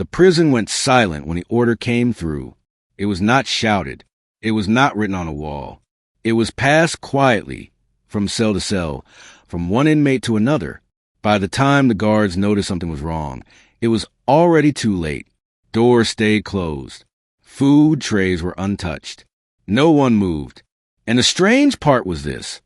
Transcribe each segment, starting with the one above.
The prison went silent when the order came through. It was not shouted. It was not written on a wall. It was passed quietly, from cell to cell, from one inmate to another. By the time the guards noticed something was wrong, it was already too late. Doors stayed closed. Food trays were untouched. No one moved. And the strange part was this.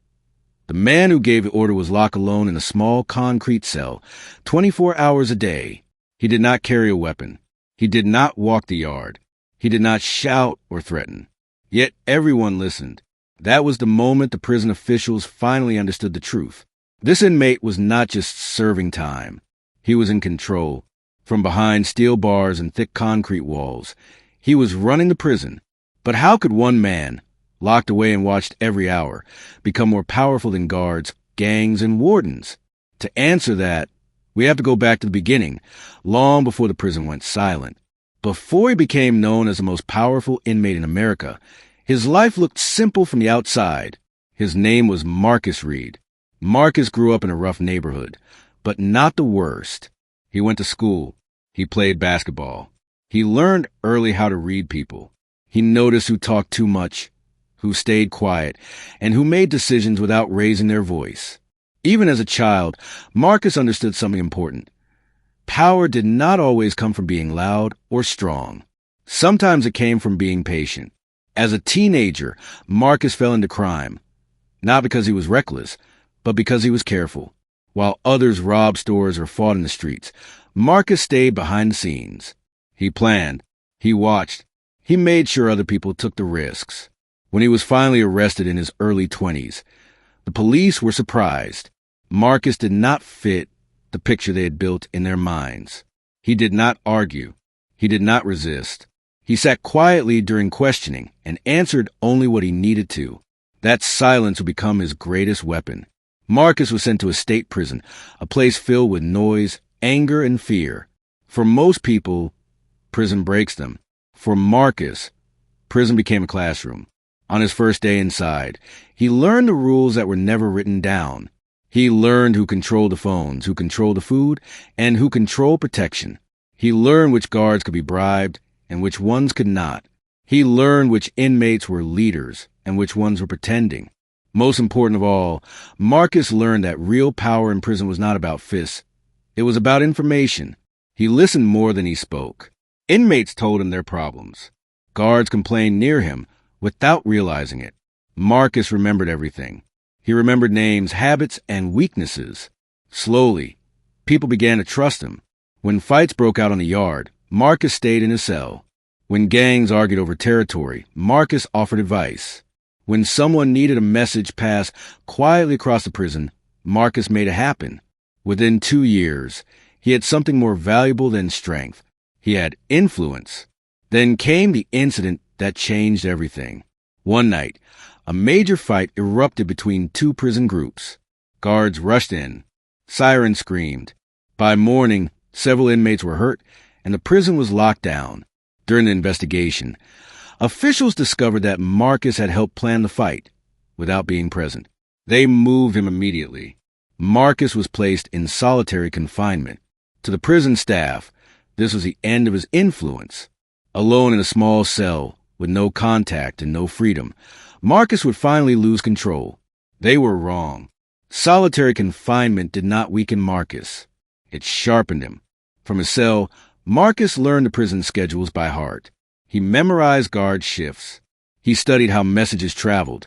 The man who gave the order was locked alone in a small concrete cell, 24 hours a day. He did not carry a weapon. He did not walk the yard. He did not shout or threaten. Yet everyone listened. That was the moment the prison officials finally understood the truth. This inmate was not just serving time. He was in control. From behind steel bars and thick concrete walls, he was running the prison. But how could one man, locked away and watched every hour, become more powerful than guards, gangs, and wardens? To answer that, we have to go back to the beginning, long before the prison went silent. Before he became known as the most powerful inmate in America, his life looked simple from the outside. His name was Marcus Reed. Marcus grew up in a rough neighborhood, but not the worst. He went to school. He played basketball. He learned early how to read people. He noticed who talked too much, who stayed quiet, and who made decisions without raising their voice. Even as a child, Marcus understood something important. Power did not always come from being loud or strong. Sometimes it came from being patient. As a teenager, Marcus fell into crime, not because he was reckless, but because he was careful. While others robbed stores or fought in the streets, Marcus stayed behind the scenes. He planned. He watched. He made sure other people took the risks. When he was finally arrested in his early 20s, the police were surprised. Marcus did not fit the picture they had built in their minds. He did not argue. He did not resist. He sat quietly during questioning and answered only what he needed to. That silence would become his greatest weapon. Marcus was sent to a state prison, a place filled with noise, anger, and fear. For most people, prison breaks them. For Marcus, prison became a classroom. On his first day inside, he learned the rules that were never written down. He learned who controlled the phones, who controlled the food, and who controlled protection. He learned which guards could be bribed and which ones could not. He learned which inmates were leaders and which ones were pretending. Most important of all, Marcus learned that real power in prison was not about fists. It was about information. He listened more than he spoke. Inmates told him their problems. Guards complained near him without realizing it. Marcus remembered everything. He remembered names, habits, and weaknesses. Slowly, people began to trust him. When fights broke out on the yard, Marcus stayed in his cell. When gangs argued over territory, Marcus offered advice. When someone needed a message passed quietly across the prison, Marcus made it happen. Within 2 years, he had something more valuable than strength. He had influence. Then came the incident that changed everything. One night, a major fight erupted between two prison groups. Guards rushed in. Sirens screamed. By morning, several inmates were hurt, and the prison was locked down. During the investigation, officials discovered that Marcus had helped plan the fight without being present. They moved him immediately. Marcus was placed in solitary confinement. To the prison staff, this was the end of his influence. Alone in a small cell, with no contact and no freedom, Marcus would finally lose control. They were wrong. Solitary confinement did not weaken Marcus. It sharpened him. From his cell, Marcus learned the prison schedules by heart. He memorized guard shifts. He studied how messages traveled,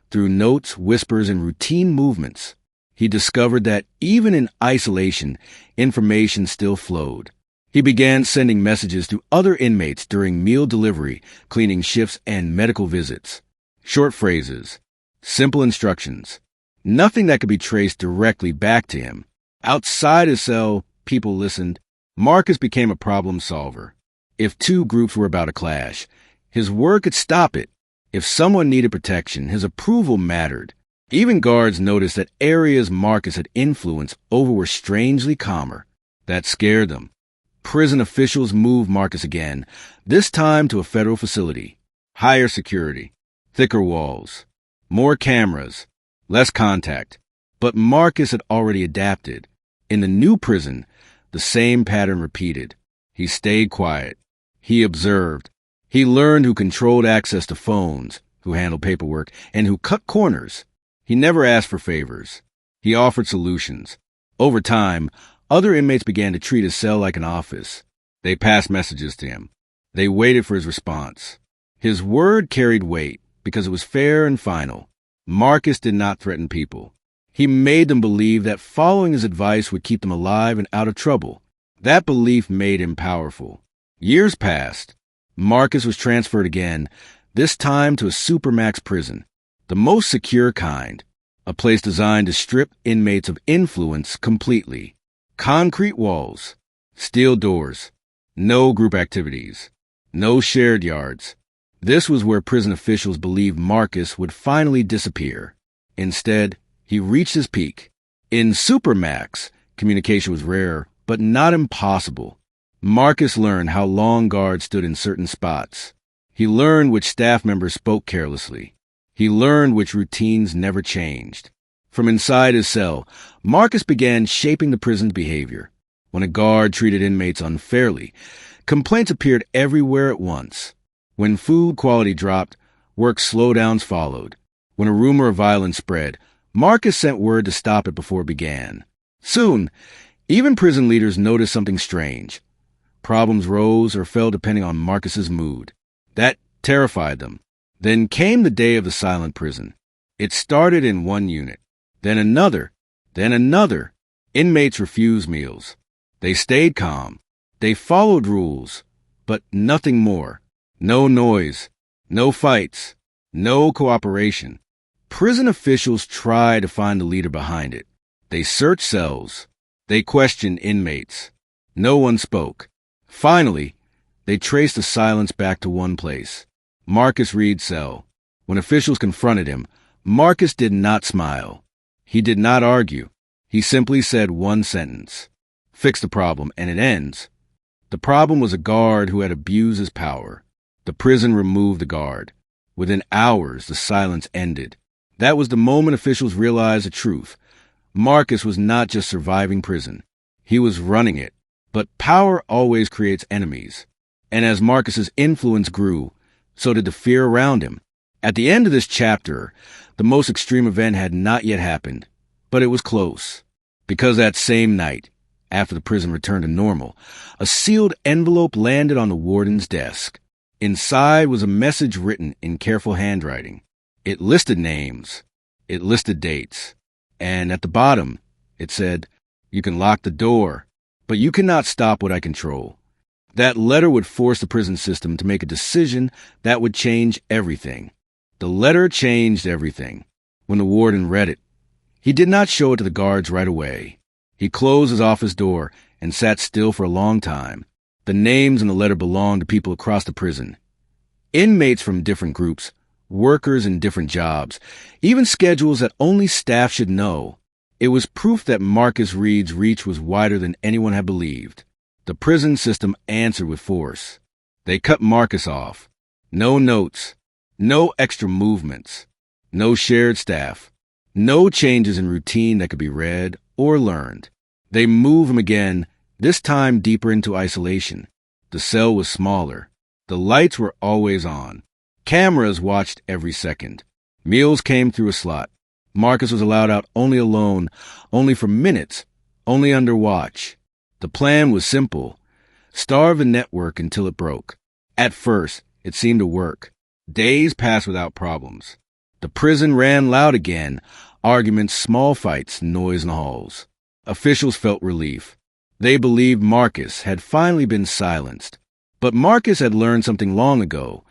through notes, whispers, and routine movements. He discovered that even in isolation, information still flowed. He began sending messages to other inmates during meal delivery, cleaning shifts, and medical visits. Short phrases, simple instructions, nothing that could be traced directly back to him. Outside his cell, people listened. Marcus became a problem solver. If two groups were about to clash, his word could stop it. If someone needed protection, his approval mattered. Even guards noticed that areas Marcus had influence over were strangely calmer. That scared them. Prison officials moved Marcus again, this time to a federal facility. Higher security, thicker walls, more cameras, less contact. But Marcus had already adapted. In the new prison, the same pattern repeated. He stayed quiet. He observed. He learned who controlled access to phones, who handled paperwork, and who cut corners. He never asked for favors. He offered solutions. Over time, other inmates began to treat his cell like an office. They passed messages to him. They waited for his response. His word carried weight because it was fair and final. Marcus did not threaten people. He made them believe that following his advice would keep them alive and out of trouble. That belief made him powerful. Years passed. Marcus was transferred again, this time to a Supermax prison, the most secure kind, a place designed to strip inmates of influence completely. Concrete walls, steel doors, no group activities, no shared yards. This was where prison officials believed Marcus would finally disappear. Instead, he reached his peak. In Supermax, communication was rare, but not impossible. Marcus learned how long guards stood in certain spots. He learned which staff members spoke carelessly. He learned which routines never changed. From inside his cell, Marcus began shaping the prison's behavior. When a guard treated inmates unfairly, complaints appeared everywhere at once. When food quality dropped, work slowdowns followed. When a rumor of violence spread, Marcus sent word to stop it before it began. Soon, even prison leaders noticed something strange. Problems rose or fell depending on Marcus's mood. That terrified them. Then came the day of the silent prison. It started in one unit, then another, then another. Inmates refused meals. They stayed calm. They followed rules, but nothing more. No noise, no fights, no cooperation. Prison officials tried to find the leader behind it. They searched cells. They questioned inmates. No one spoke. Finally, they traced the silence back to one place, Marcus Reed's cell. When officials confronted him, Marcus did not smile. He did not argue. He simply said one sentence. Fix the problem, and it ends. The problem was a guard who had abused his power. The prison removed the guard. Within hours, the silence ended. That was the moment officials realized the truth. Marcus was not just surviving prison. He was running it. But power always creates enemies. And as Marcus's influence grew, so did the fear around him. At the end of this chapter, the most extreme event had not yet happened, but it was close. Because that same night, after the prison returned to normal, a sealed envelope landed on the warden's desk. Inside was a message written in careful handwriting. It listed names. It listed dates. And at the bottom, it said, "You can lock the door, but you cannot stop what I control." That letter would force the prison system to make a decision that would change everything. The letter changed everything. When the warden read it, he did not show it to the guards right away. He closed his office door and sat still for a long time. The names in the letter belonged to people across the prison. Inmates from different groups, workers in different jobs, even schedules that only staff should know. It was proof that Marcus Reed's reach was wider than anyone had believed. The prison system answered with force. They cut Marcus off. No notes, no extra movements, no shared staff, no changes in routine that could be read or learned. They moved him again, this time deeper into isolation. The cell was smaller. The lights were always on. Cameras watched every second. Meals came through a slot. Marcus was allowed out only alone, only for minutes, only under watch. The plan was simple. Starve the network until it broke. At first, it seemed to work. Days passed without problems. The prison ran loud again. Arguments, small fights, noise in the halls. Officials felt relief. They believed Marcus had finally been silenced. But Marcus had learned something long ago.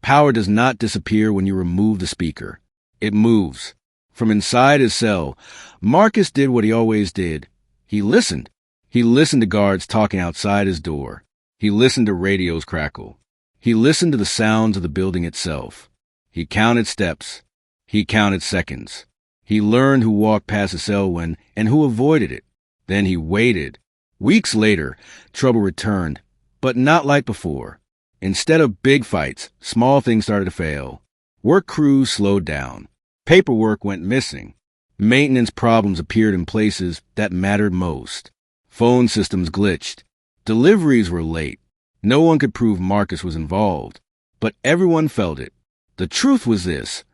Power does not disappear when you remove the speaker. It moves. From inside his cell, Marcus did what he always did. He listened. He listened to guards talking outside his door. He listened to radios crackle. He listened to the sounds of the building itself. He counted steps. He counted seconds. He learned who walked past his cell when and who avoided it. Then he waited. Weeks later, trouble returned, but not like before. Instead of big fights, small things started to fail. Work crews slowed down. Paperwork went missing. Maintenance problems appeared in places that mattered most. Phone systems glitched. Deliveries were late. No one could prove Marcus was involved, but everyone felt it. The truth was this: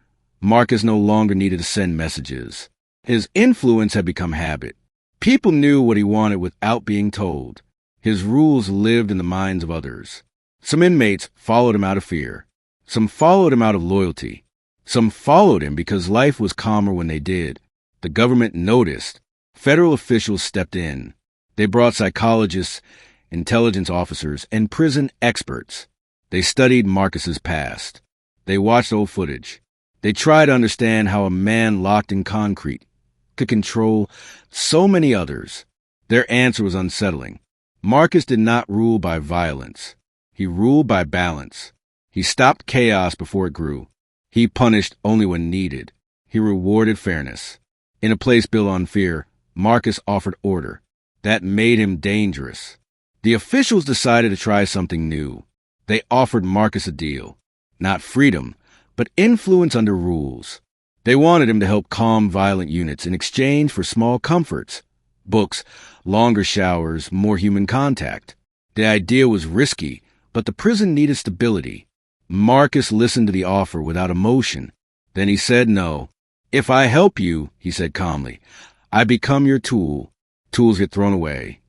Marcus no longer needed to send messages. His influence had become habit. People knew what he wanted without being told. His rules lived in the minds of others. Some inmates followed him out of fear. Some followed him out of loyalty. Some followed him because life was calmer when they did. The government noticed. Federal officials stepped in. They brought psychologists, intelligence officers, and prison experts. They studied Marcus's past. They watched old footage. They tried to understand how a man locked in concrete could control so many others. Their answer was unsettling. Marcus did not rule by violence. He ruled by balance. He stopped chaos before it grew. He punished only when needed. He rewarded fairness. In a place built on fear, Marcus offered order. That made him dangerous. The officials decided to try something new. They offered Marcus a deal. Not freedom, but influence under rules. They wanted him to help calm violent units in exchange for small comforts: books, longer showers, more human contact. The idea was risky, but the prison needed stability. Marcus listened to the offer without emotion. Then he said no. "If I help you," he said calmly, "I become your tool." Tools get thrown away.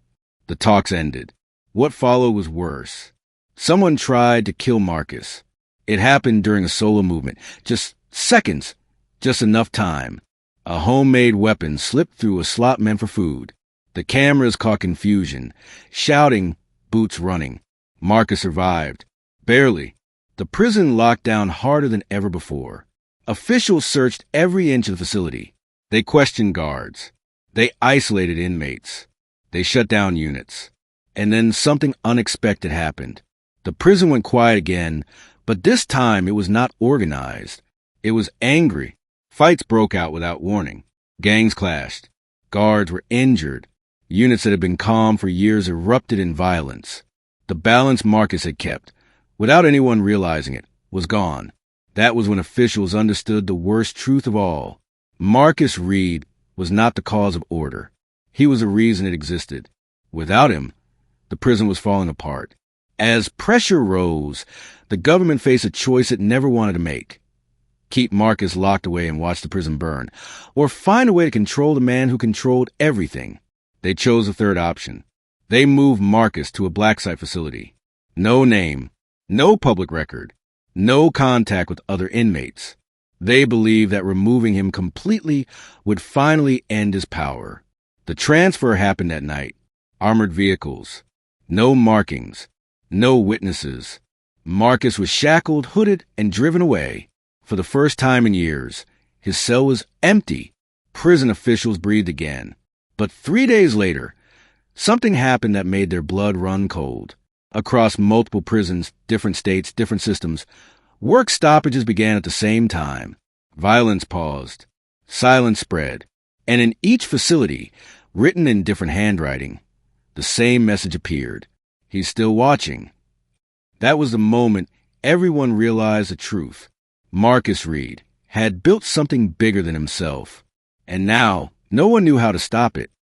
The talks ended. What followed was worse. Someone tried to kill Marcus. It happened during a solo movement. Just seconds. Just enough time. A homemade weapon slipped through a slot meant for food. The cameras caught confusion. Shouting, boots running. Marcus survived. Barely. The prison locked down harder than ever before. Officials searched every inch of the facility. They questioned guards. They isolated inmates. They shut down units. And then something unexpected happened. The prison went quiet again, but this time it was not organized. It was angry. Fights broke out without warning. Gangs clashed. Guards were injured. Units that had been calm for years erupted in violence. The balance Marcus had kept, without anyone realizing it, was gone. That was when officials understood the worst truth of all. Marcus Reed was not the cause of order. He was the reason it existed. Without him, the prison was falling apart. As pressure rose, the government faced a choice it never wanted to make: keep Marcus locked away and watch the prison burn, or find a way to control the man who controlled everything. They chose the third option. They moved Marcus to a black site facility. No name, no public record, no contact with other inmates. They believed that removing him completely would finally end his power. The transfer happened at night. Armored vehicles. No markings. No witnesses. Marcus was shackled, hooded, and driven away. For the first time in years, his cell was empty. Prison officials breathed again. But 3 days later, something happened that made their blood run cold. Across multiple prisons, different states, different systems, work stoppages began at the same time. Violence paused. Silence spread. And in each facility, written in different handwriting, the same message appeared: he's still watching. That was the moment everyone realized the truth. Marcus Reed had built something bigger than himself, and now no one knew how to stop it.